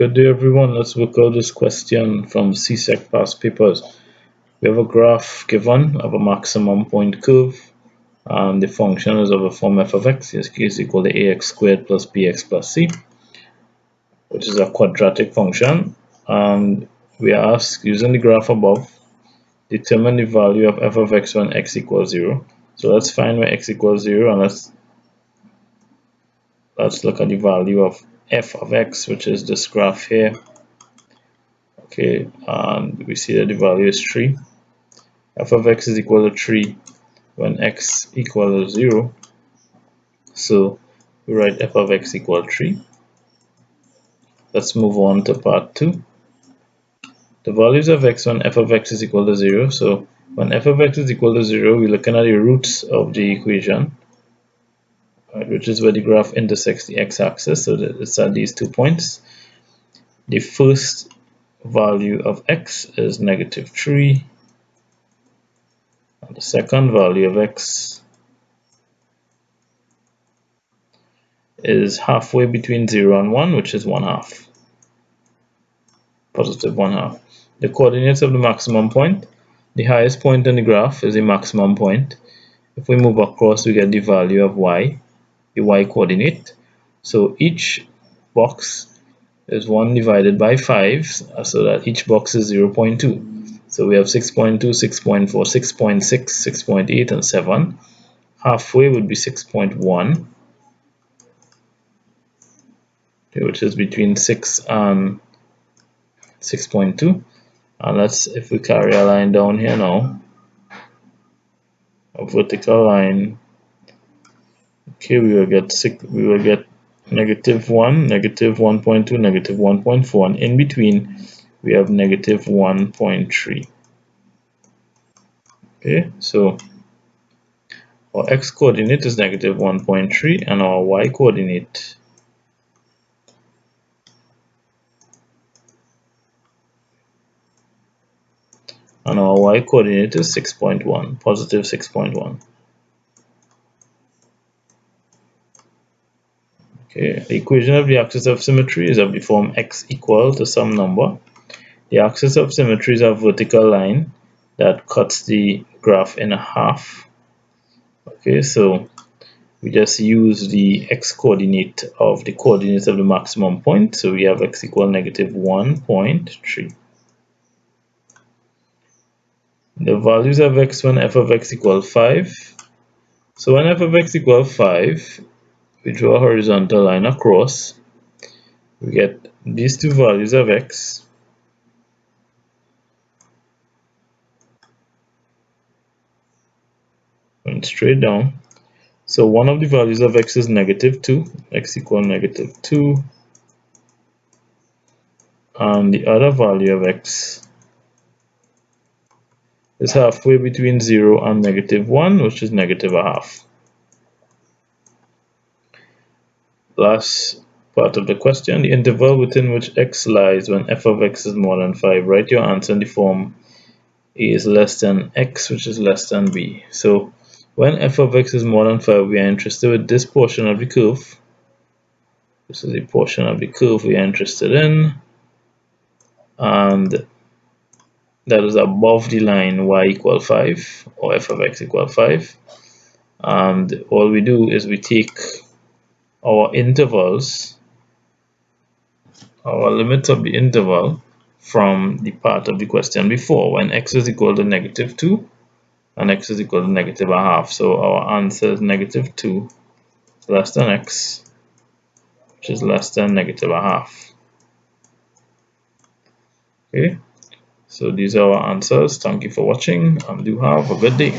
Good day, everyone. Let's work out this question from CSEC past papers. We have a graph given of a maximum point curve, and the function is of a form f of x is equal to ax squared plus bx plus c, which is a quadratic function. And we are asked, using the graph above, determine the value of f of x when x equals 0. So let's find where x equals 0, and let's look at the value of f of x, which is this graph here. Okay, and we see that the value is 3. F of x is equal to 3 when x equals 0. So we write f of x equal 3. Let's move on to part 2. The values of x when f of x is equal to 0. So when f of x is equal to 0, we're looking at the roots of the equation, right, which is where the graph intersects the x-axis. So it's at these 2 points. The first value of x is negative 3. And the second value of x is halfway between 0 and 1, which is 1/2, positive 1/2. The coordinates of the maximum point, the highest point in the graph is the maximum point. If we move across, we get the value of y, the y coordinate. So each box is 1 divided by 5, so that each box is 0.2. So we have 6.2, 6.4, 6.6, 6.8, and 7. Halfway would be 6.1. which is between 6 and 6.2. And if we carry a line down here now, a vertical line, okay, we will get negative 1, negative 1.2, negative 1.4, and in between we have negative 1.3. Okay, so our x coordinate is negative 1.3 and our y coordinate is 6.1, positive 6.1. Okay, the equation of the axis of symmetry is of the form x equal to some number. The axis of symmetry is a vertical line that cuts the graph in half. Okay, so we just use the x coordinate of the coordinates of the maximum point. So we have x equal negative 1.3. The values of x when f of x equals 5. So when f of x equals 5, we draw a horizontal line across. We get these two values of x. Going straight down. So one of the values of x is negative 2, x equals negative 2. And the other value of x is halfway between 0 and negative 1, which is negative 1/2. Last part of the question, the interval within which x lies when f of x is more than 5. Write your answer in the form a is less than x, which is less than b. So when f of x is more than 5, we are interested with this portion of the curve. This is the portion of the curve we are interested in, and that is above the line y equals 5, or f of x equals 5. And all we do is we take our intervals, our limits of the interval from the part of the question before, when x is equal to negative 2 and x is equal to negative 1/2. So our answer is negative 2 less than x, which is less than negative 1/2. Okay, so these are our answers. Thank you for watching, and do have a good day.